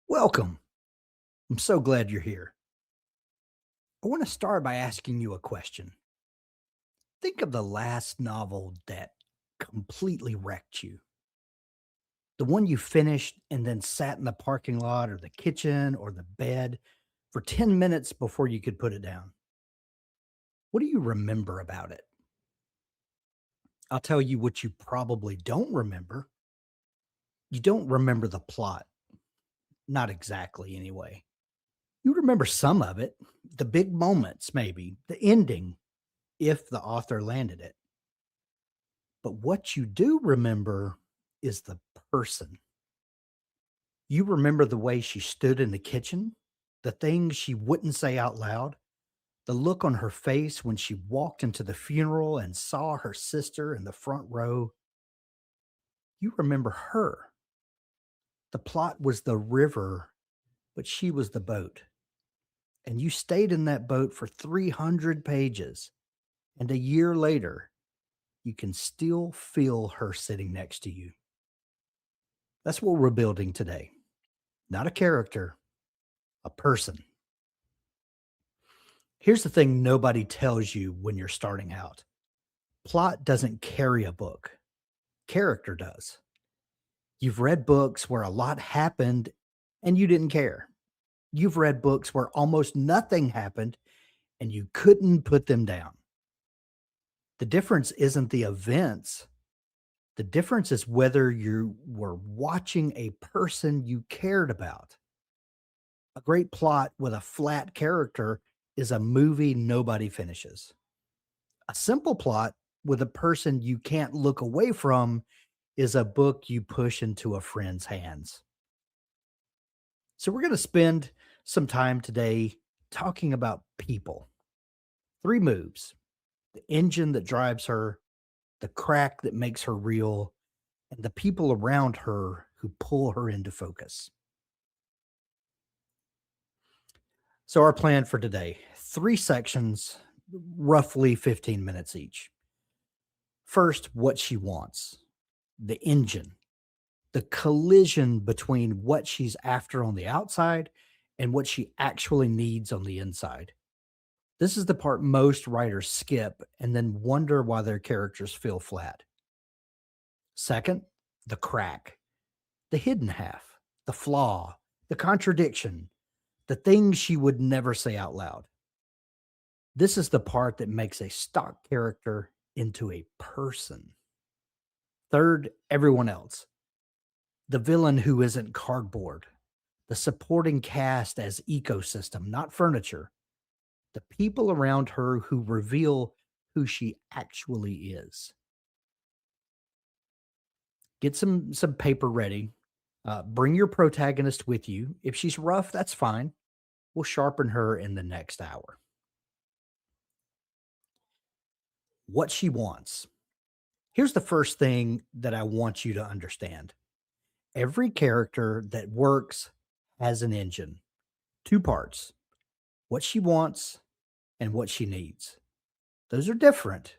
Welcome. I'm so glad you're here. I want to start by asking you a question. Think of the last novel that completely wrecked you. The one you finished and then sat in the parking lot or the kitchen or the bed for 10 minutes before you could put it down. What do you remember about it? I'll tell you what you probably don't remember. You don't remember the plot. Not exactly, anyway. You remember some of it, the big moments, maybe, the ending, if the author landed it. But what you do remember is the person. You remember the way she stood in the kitchen, the things she wouldn't say out loud, the look on her face when she walked into the funeral and saw her sister in the front row. You remember her. The plot was the river, but she was the boat. And you stayed in that boat for 300 pages. And a year later, you can still feel her sitting next to you. That's what we're building today. Not a character, a person. Here's the thing nobody tells you when you're starting out. Plot doesn't carry a book. Character does. You've read books where a lot happened and you didn't care. You've read books where almost nothing happened and you couldn't put them down. The difference isn't the events. The difference is whether you were watching a person you cared about. A great plot with a flat character is a movie nobody finishes. A simple plot with a person you can't look away from is a book you push into a friend's hands. So, we're going to spend some time today talking about people. Three moves: the engine that drives her, the crack that makes her real, and the people around her who pull her into focus. So, our plan for today: three sections, roughly 15 minutes each. First, what she wants, the engine, the collision between what she's after on the outside and what she actually needs on the inside. This is the part most writers skip and then wonder why their characters feel flat. Second, the crack, the hidden half, the flaw, the contradiction, the things she would never say out loud. This is the part that makes a stock character into a person. Third, everyone else, the villain who isn't cardboard, the supporting cast as ecosystem, not furniture, the people around her who reveal who she actually is. Get some paper ready. Bring your protagonist with you. If she's rough, that's fine. We'll sharpen her in the next hour. What she wants. Here's the first thing that I want you to understand. Every character that works has an engine, two parts: what she wants and what she needs. Those are different.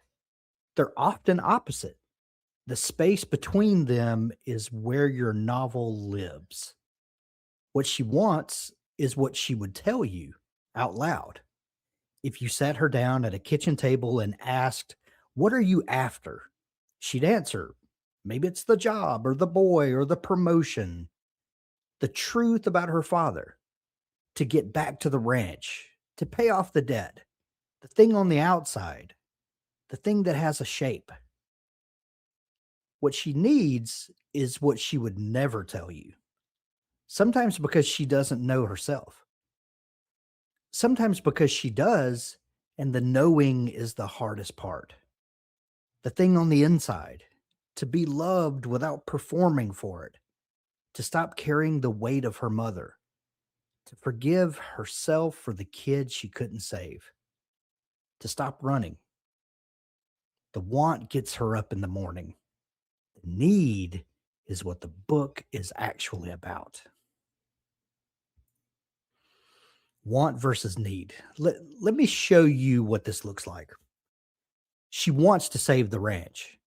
They're often opposite. The space between them is where your novel lives. What she wants is what she would tell you out loud. If you sat her down at a kitchen table and asked, "What are you after?" she'd answer, maybe it's the job or the boy or the promotion, the truth about her father, to get back to the ranch, to pay off the debt, the thing on the outside, the thing that has a shape. What she needs is what she would never tell you. Sometimes because she doesn't know herself. Sometimes because she does, and the knowing is the hardest part. The thing on the inside, to be loved without performing for it, to stop carrying the weight of her mother, to forgive herself for the kid she couldn't save, to stop running. The want gets her up in the morning. The need is what the book is actually about. Want versus need. Let me show you what this looks like. She wants to save the ranch.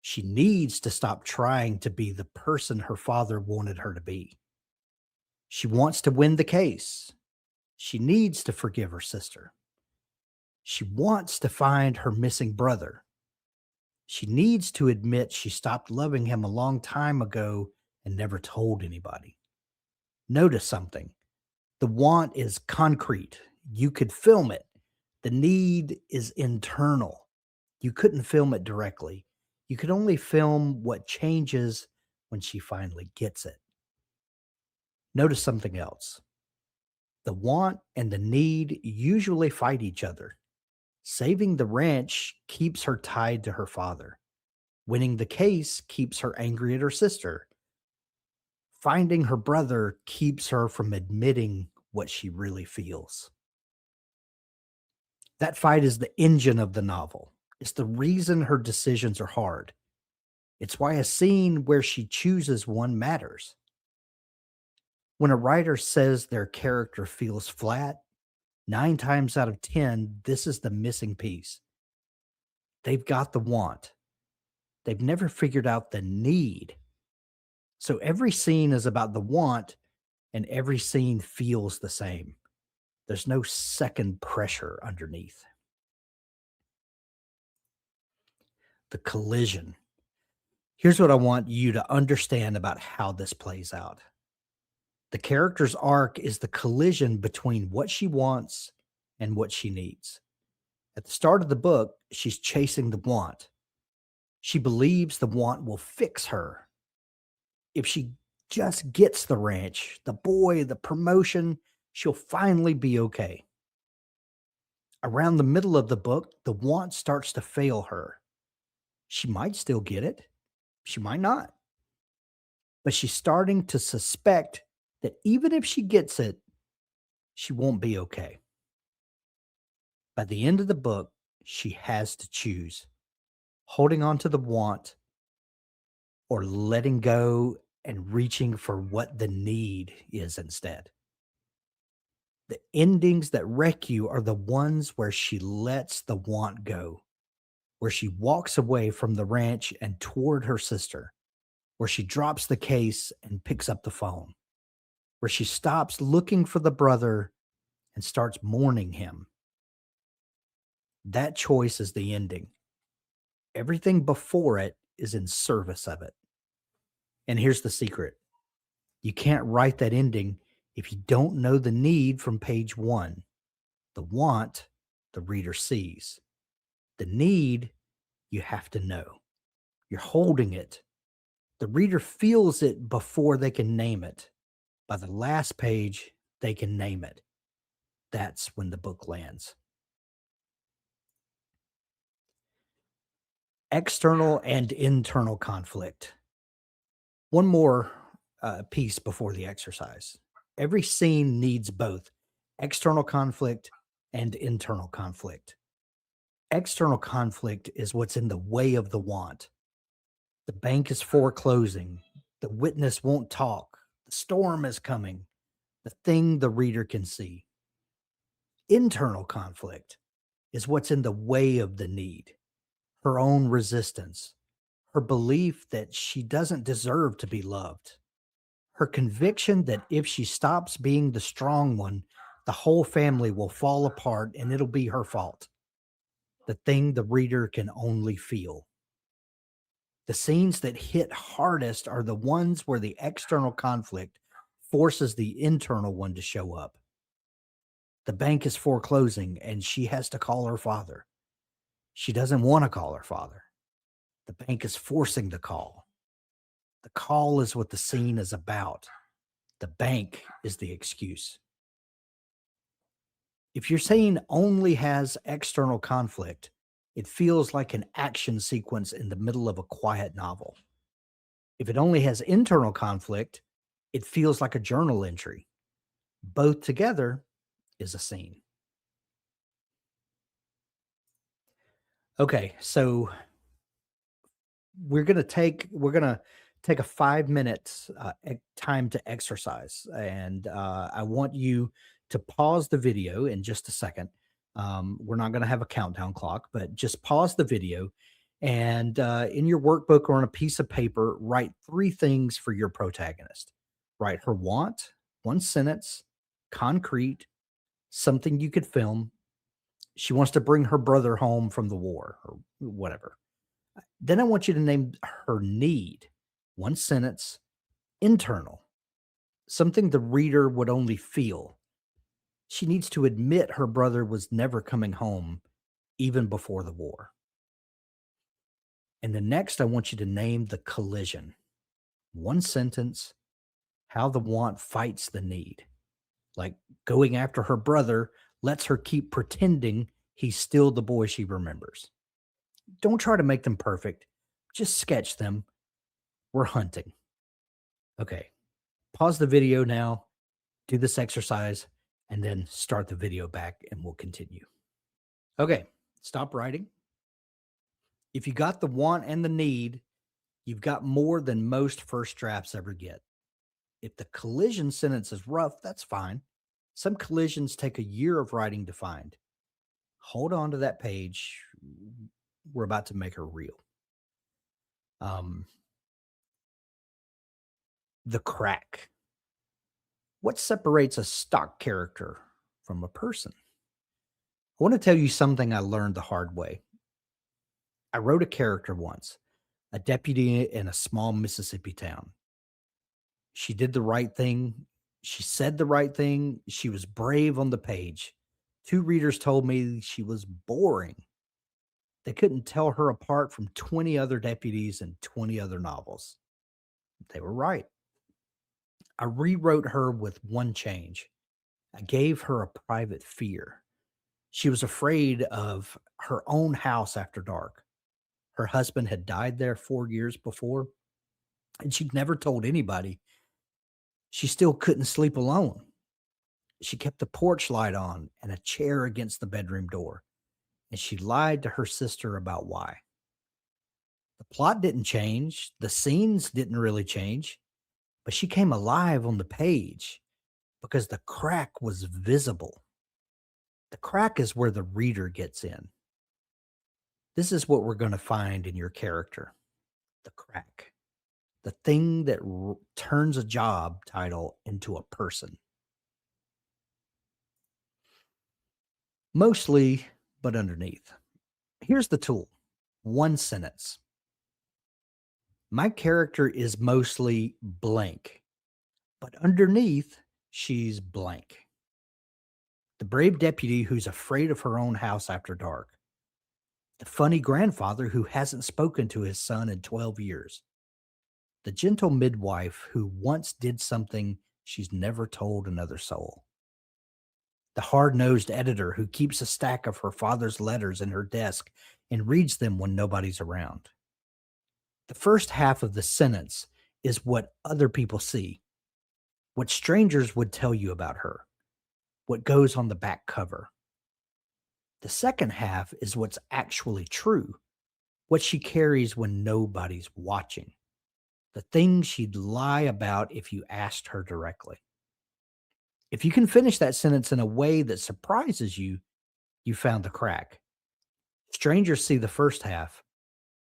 She needs to stop trying to be the person her father wanted her to be. She wants to win the case. She needs to forgive her sister. She wants to find her missing brother. She needs to admit she stopped loving him a long time ago and never told anybody. Notice something. The want is concrete. You could film it. The need is internal. You couldn't film it directly. You could only film what changes when she finally gets it. Notice something else. The want and the need usually fight each other. Saving the ranch keeps her tied to her father. Winning the case keeps her angry at her sister. Finding her brother keeps her from admitting what she really feels. That fight is the engine of the novel. It's the reason her decisions are hard. It's why a scene where she chooses one matters. When a writer says their character feels flat, 9 times out of 10, this is the missing piece. They've got the want. They've never figured out the need. So every scene is about the want, and every scene feels the same. There's no second pressure underneath. The collision. Here's what I want you to understand about how this plays out. The character's arc is the collision between what she wants and what she needs. At the start of the book, she's chasing the want. She believes the want will fix her. If she just gets the ranch, the boy, the promotion, she'll finally be okay. Around the middle of the book, the want starts to fail her. She might still get it. She might not. But she's starting to suspect that even if she gets it, she won't be okay. By the end of the book, she has to choose holding on to the want or letting go and reaching for what the need is instead. The endings that wreck you are the ones where she lets the want go, where she walks away from the ranch and toward her sister, where she drops the case and picks up the phone, where she stops looking for the brother and starts mourning him. That choice is the ending. Everything before it is in service of it. And here's the secret. You can't write that ending if you don't know the need from page 1. The want, the reader sees. The need, you have to know. You're holding it. The reader feels it before they can name it. By the last page, they can name it. That's when the book lands. External and internal conflict. One more piece before the exercise. Every scene needs both external conflict and internal conflict. External conflict is what's in the way of the want. The bank is foreclosing. The witness won't talk. The storm is coming. The thing the reader can see. Internal conflict is what's in the way of the need. Her own resistance. Her belief that she doesn't deserve to be loved. Her conviction that if she stops being the strong one, the whole family will fall apart and it'll be her fault. The thing the reader can only feel. The scenes that hit hardest are the ones where the external conflict forces the internal one to show up. The bank is foreclosing and she has to call her father. She doesn't want to call her father. The bank is forcing the call. The call is what the scene is about. The bank is the excuse. If your scene only has external conflict, it feels like an action sequence in the middle of a quiet novel. If it only has internal conflict, it feels like a journal entry. Both together is a scene. Okay, so we're gonna take a 5 minutes time to exercise, and I want you to pause the video in just a second. We're not gonna have a countdown clock, but just pause the video, and in your workbook or on a piece of paper, write 3 things for your protagonist. Write her want, One sentence, concrete, something you could film. She wants to bring her brother home from the war or whatever. Then I want you to name her need. One sentence, internal, something the reader would only feel. She needs to admit her brother was never coming home, even before the war. And the next, I want you to name the collision. One sentence, how the want fights the need. Like going after her brother lets her keep pretending he's still the boy she remembers. Don't try to make them perfect. Just sketch them. We're hunting. Okay. Pause the video now, do this exercise, and then start the video back and we'll continue. Okay. Stop writing. If you got the want and the need, you've got more than most first drafts ever get. If the collision sentence is rough, that's fine. Some collisions take a year of writing to find. Hold on to that page. We're about to make her real. The crack. What separates a stock character from a person? I want to tell you something I learned the hard way. I wrote a character once, a deputy in a small Mississippi town. She did the right thing. She said the right thing. She was brave on the page. Two readers told me she was boring. They couldn't tell her apart from 20 other deputies and 20 other novels. They were right. I rewrote her with one change. I gave her a private fear. She was afraid of her own house after dark. Her husband had died there 4 years before, and she'd never told anybody. She still couldn't sleep alone. She kept the porch light on and a chair against the bedroom door, and she lied to her sister about why. The plot didn't change, the scenes didn't really change, but she came alive on the page because the crack was visible. The crack is where the reader gets in. This is what we're going to find in your character, the crack, the thing that turns a job title into a person. Mostly, but underneath. Here's the tool. One sentence. My character is mostly blank, but underneath, she's blank. The brave deputy who's afraid of her own house after dark. The funny grandfather who hasn't spoken to his son in 12 years. The gentle midwife who once did something she's never told another soul. The hard-nosed editor who keeps a stack of her father's letters in her desk and reads them when nobody's around. The first half of the sentence is what other people see, what strangers would tell you about her, what goes on the back cover. The second half is what's actually true, what she carries when nobody's watching, the things she'd lie about if you asked her directly. If you can finish that sentence in a way that surprises you, you found the crack. Strangers see the first half,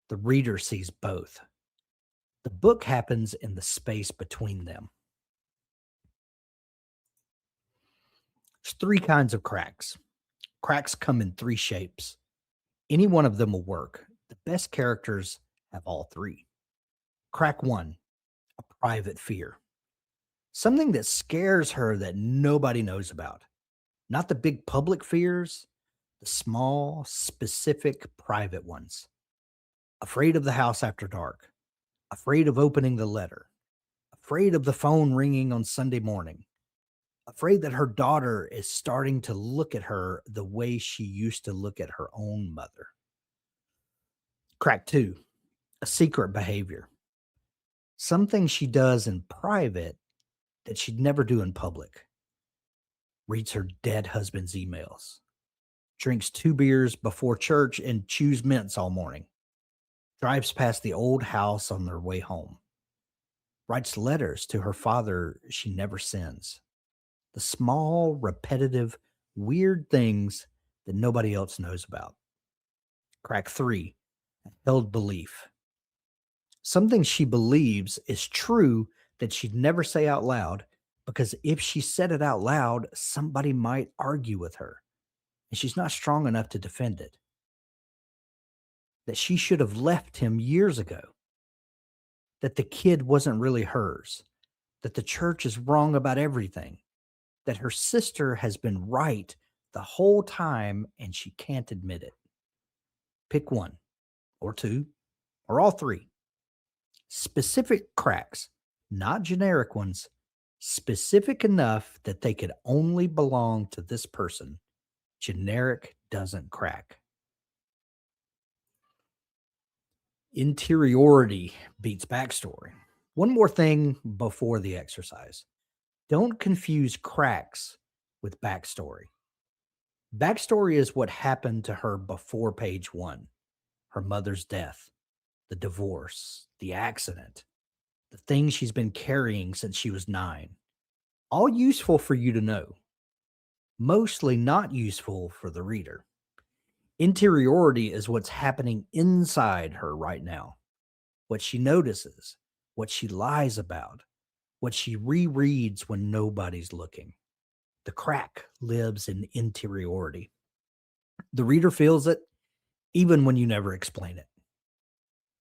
the reader sees both. The book happens in the space between them. There's three kinds of cracks. Cracks come in three shapes. Any one of them will work. The best characters have all three. Crack one, a private fear. Something that scares her that nobody knows about. Not the big public fears, the small, specific, private ones. Afraid of the house after dark. Afraid of opening the letter. Afraid of the phone ringing on Sunday morning. Afraid that her daughter is starting to look at her the way she used to look at her own mother. Crack two, a secret behavior. Something she does in private that she'd never do in public. Reads her dead husband's emails. Drinks 2 beers before church and chews mints all morning. Drives past the old house on their way home. Writes letters to her father she never sends. The small, repetitive, weird things that nobody else knows about. Crack three, a held belief. Something she believes is true that she'd never say out loud, because if she said it out loud, somebody might argue with her, and she's not strong enough to defend it. That she should have left him years ago, that the kid wasn't really hers, that the church is wrong about everything, that her sister has been right the whole time and she can't admit it. Pick one, or two, or all three. Specific cracks, not generic ones, specific enough that they could only belong to this person. Generic doesn't crack. Interiority beats backstory. One more thing before the exercise. Don't confuse cracks with backstory. Backstory is what happened to her before page one: her mother's death, the divorce, the accident, the things she's been carrying since she was 9. All useful for you to know, mostly not useful for the reader. Interiority is what's happening inside her right now, what she notices, what she lies about, what she rereads when nobody's looking. The crack lives in interiority. The reader feels it even when you never explain it.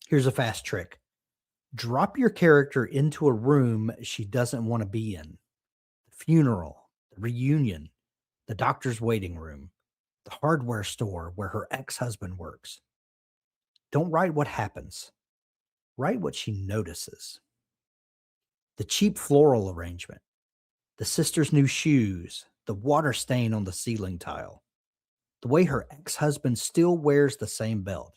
Here's a fast trick: drop your character into a room she doesn't want to be in: the funeral, the reunion, the doctor's waiting room, the hardware store where her ex husband works. Don't write what happens, write what she notices. The cheap floral arrangement, the sister's new shoes, the water stain on the ceiling tile, the way her ex husband still wears the same belt.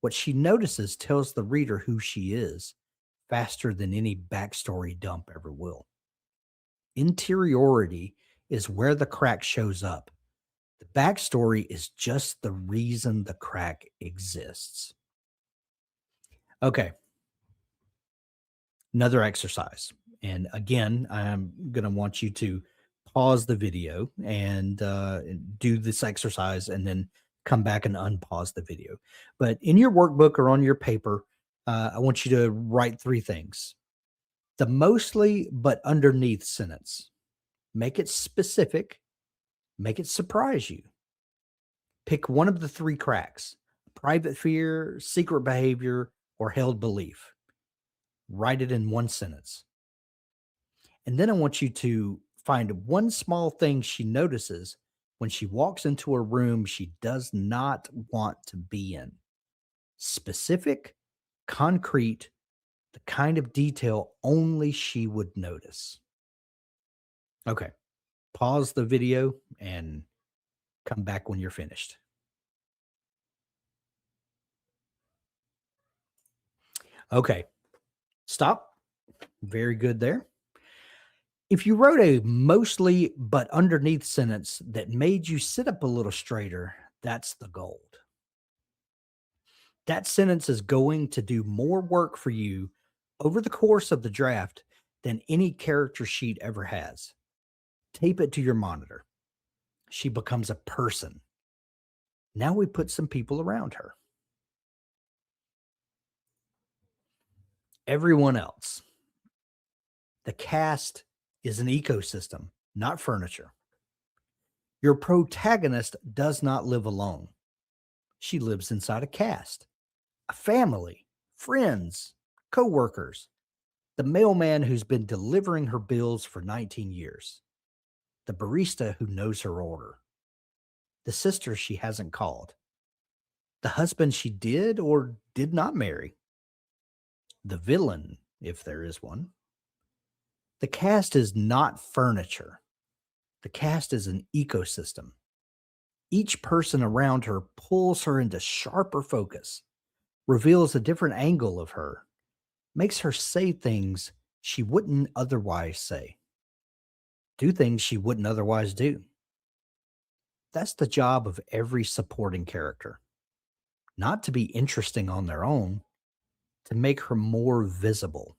What she notices tells the reader who she is faster than any backstory dump ever will. Interiority is where the crack shows up. The backstory is just the reason the crack exists. Okay, another exercise. And again, I'm going to want you to pause the video and do this exercise and then come back and unpause the video. But in your workbook or on your paper, I want you to write 3 things. The mostly but underneath sentence. Make it specific, make it surprise you. Pick one of the 3 cracks: private fear, secret behavior, or held belief. Write it in one sentence. And then I want you to find one small thing she notices when she walks into a room she does not want to be in. Specific, concrete, the kind of detail only she would notice. Okay, pause the video and come back when you're finished. Okay, stop. Very good there. If you wrote a mostly but underneath sentence that made you sit up a little straighter, that's the gold. That sentence is going to do more work for you over the course of the draft than any character sheet ever has. Tape it to your monitor. She becomes a person. Now we put some people around her. Everyone else. The cast is an ecosystem, not furniture. Your protagonist does not live alone. She lives inside a cast, a family, friends, coworkers, the mailman who's been delivering her bills for 19 years, the barista who knows her order, the sister she hasn't called, the husband she did or did not marry, the villain, if there is one. The cast is not furniture. The cast is an ecosystem. Each person around her pulls her into sharper focus, reveals a different angle of her, makes her say things she wouldn't otherwise say, do things she wouldn't otherwise do. That's the job of every supporting character. Not to be interesting on their own, to make her more visible,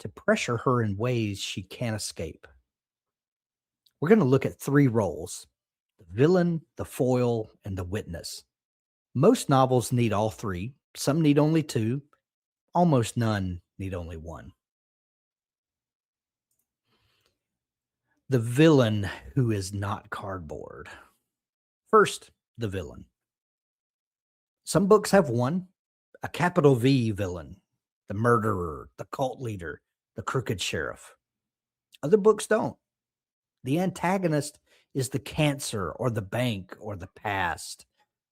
to pressure her in ways she can't escape. We're going to look at 3 roles: the villain, the foil, and the witness. Most novels need all 3. Some need only 2. Almost none need only 1. The villain who is not cardboard. First, the villain. Some books have one, a capital V villain, the murderer, the cult leader, the crooked sheriff. Other books don't. The antagonist is the cancer or the bank or the past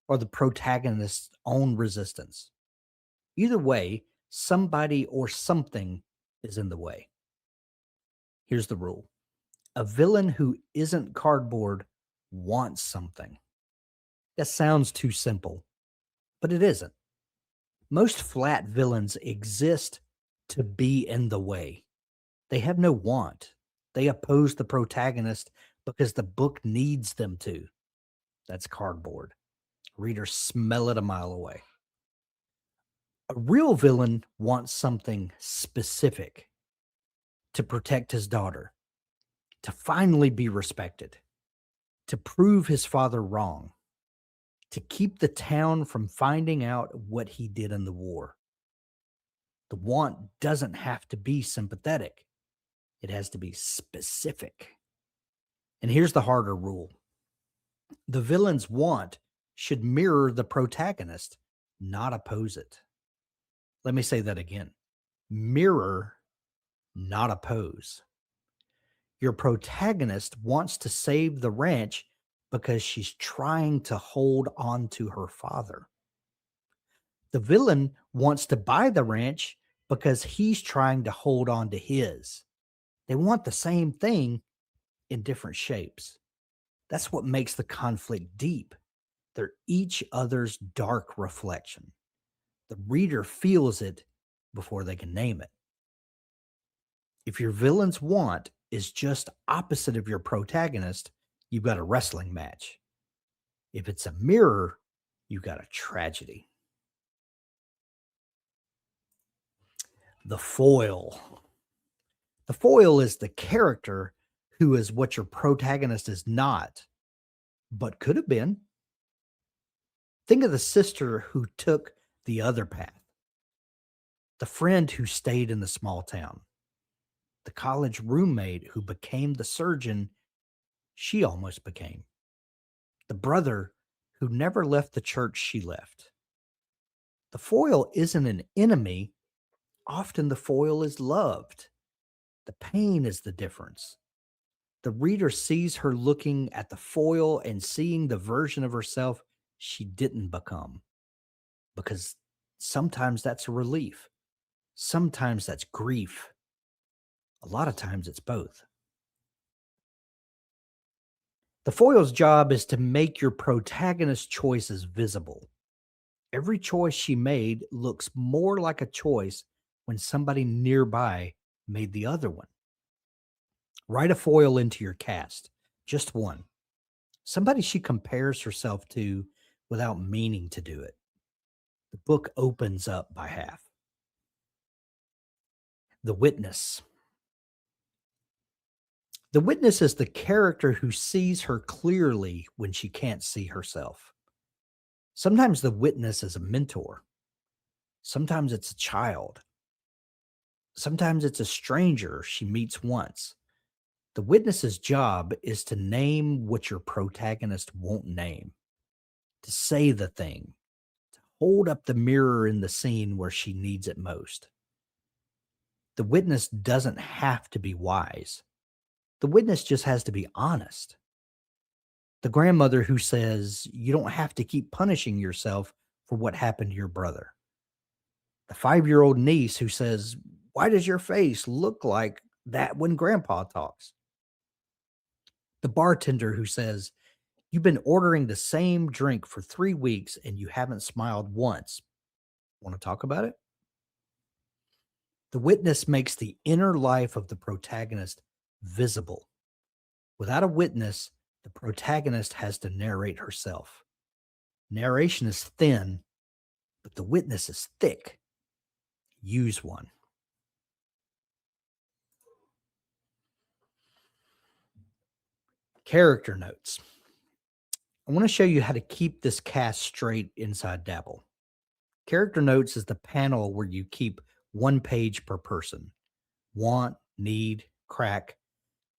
or the protagonist's own resistance. Either way, somebody or something is in the way. Here's the rule: a villain who isn't cardboard wants something. That sounds too simple, but it isn't. Most flat villains exist to be in the way. They have no want. They oppose the protagonist because the book needs them to. That's cardboard. Readers smell it a mile away. A real villain wants something specific: to protect his daughter, to finally be respected, to prove his father wrong, to keep the town from finding out what he did in the war. The want doesn't have to be sympathetic, it has to be specific. And here's the harder rule: the villain's want should mirror the protagonist, not oppose it. Let me say that again: mirror, not oppose. Your protagonist wants to save the ranch because she's trying to hold on to her father. The villain wants to buy the ranch because he's trying to hold on to his. They want the same thing in different shapes. That's what makes the conflict deep. They're each other's dark reflection. The reader feels it before they can name it. If your villain's want is just opposite of your protagonist, you've got a wrestling match. If it's a mirror, you've got a tragedy. The foil. The foil is the character who is what your protagonist is not, but could have been. Think of the sister who took the other path, the friend who stayed in the small town, the college roommate who became the surgeon she almost became, the brother who never left the church she left. The foil isn't an enemy. Often the foil is loved. The pain is the difference. The reader sees her looking at the foil and seeing the version of herself she didn't become. Because sometimes that's a relief. Sometimes that's grief. A lot of times it's both. The foil's job is to make your protagonist's choices visible. Every choice she made looks more like a choice when somebody nearby made the other one. Write a foil into your cast, just one. Somebody she compares herself to without meaning to do it. The book opens up by half. The witness. The witness is the character who sees her clearly when she can't see herself. Sometimes the witness is a mentor. Sometimes it's a child. Sometimes it's a stranger she meets once. The witness's job is to name what your protagonist won't name, to say the thing, to hold up the mirror in the scene where she needs it most. The witness doesn't have to be wise. The witness just has to be honest. The grandmother who says, "You don't have to keep punishing yourself for what happened to your brother." The 5-year-old niece who says, "Why does your face look like that when grandpa talks?" The bartender who says, "You've been ordering the same drink for 3 weeks and you haven't smiled once. Want to talk about it?" The witness makes the inner life of the protagonist visible. Without a witness, the protagonist has to narrate herself. Narration is thin, but the witness is thick. Use one. Character notes. I want to show you how to keep this cast straight inside Dabble. Character notes is the panel where you keep one page per person: want, need, crack.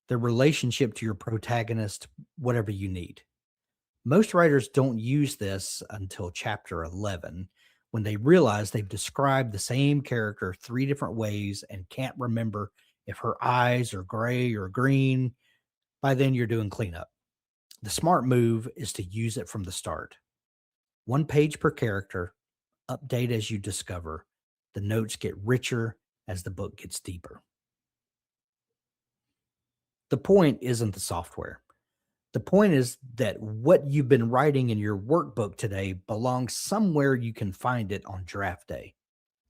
their relationship to your protagonist, whatever you need. Most writers don't use this until chapter 11 when they realize they've described the same character three different ways and can't remember if her eyes are gray or green. By then, you're doing cleanup. The smart move is to use it from the start. One page per character, update as you discover. The notes get richer as the book gets deeper. The point isn't the software. The point is that what you've been writing in your workbook today belongs somewhere you can find it on draft day.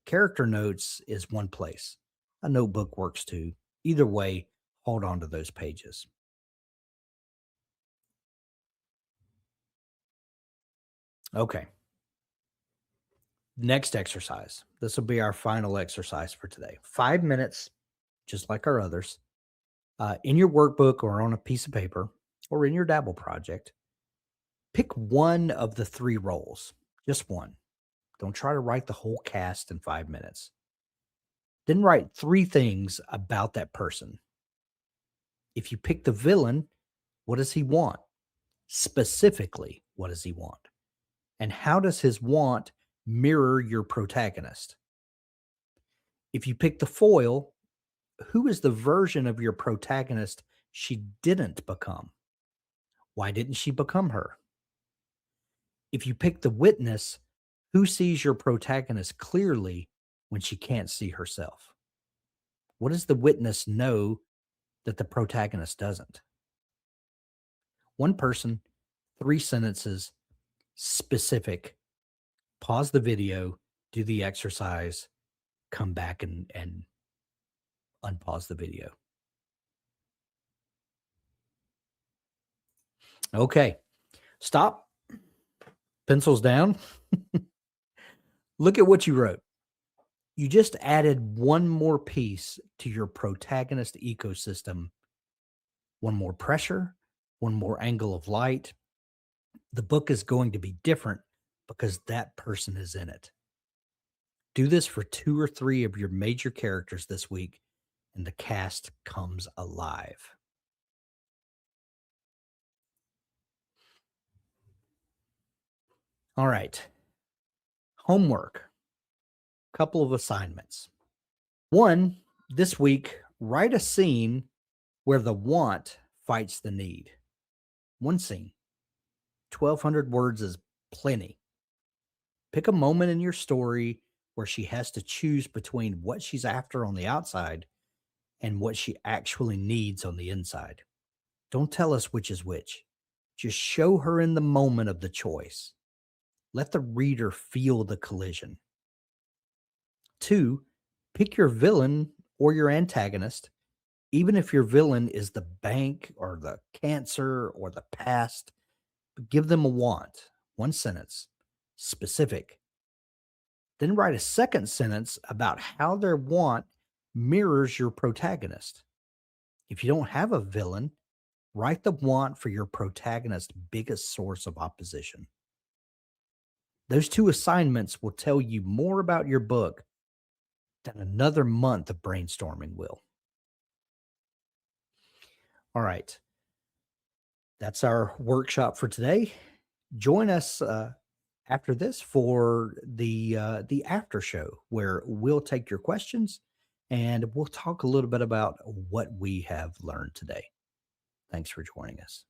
Character notes is one place. A notebook works too. Either way, hold on to those pages. Okay. Next exercise. This will be our final exercise for today. 5 minutes, just like our others, in your workbook or on a piece of paper or in your Dabble project. Pick one of the three roles, just one. Don't try to write the whole cast in 5 minutes. Then write three things about that person. If you pick the villain, what does he want? Specifically, what does he want? And how does his want mirror your protagonist? If you pick the foil, who is the version of your protagonist she didn't become? Why didn't she become her? If you pick the witness, who sees your protagonist clearly when she can't see herself? What does the witness know that the protagonist doesn't? One person, three sentences, specific. Pause the video, do the exercise, come back and unpause the video. Okay, stop, pencils down. Look at what you wrote. You just added one more piece to your protagonist ecosystem, one more pressure, one more angle of light. The book is going to be different because that person is in it. Do this for two or three of your major characters this week, and the cast comes alive. All right. Homework. Couple of assignments. One, this week, write a scene where the want fights the need. One scene. 1,200 words is plenty. Pick a moment in your story where she has to choose between what she's after on the outside and what she actually needs on the inside. Don't tell us which is which. Just show her in the moment of the choice. Let the reader feel the collision. Two, pick your villain or your antagonist, even if your villain is the bank or the cancer or the past. Give them a want, one sentence, specific. Then write a second sentence about how their want mirrors your protagonist. If you don't have a villain, write the want for your protagonist's biggest source of opposition. Those two assignments will tell you more about your book than another month of brainstorming will. All right. That's our workshop for today. Join us after this for the after show where we'll take your questions and we'll talk a little bit about what we have learned today. Thanks for joining us.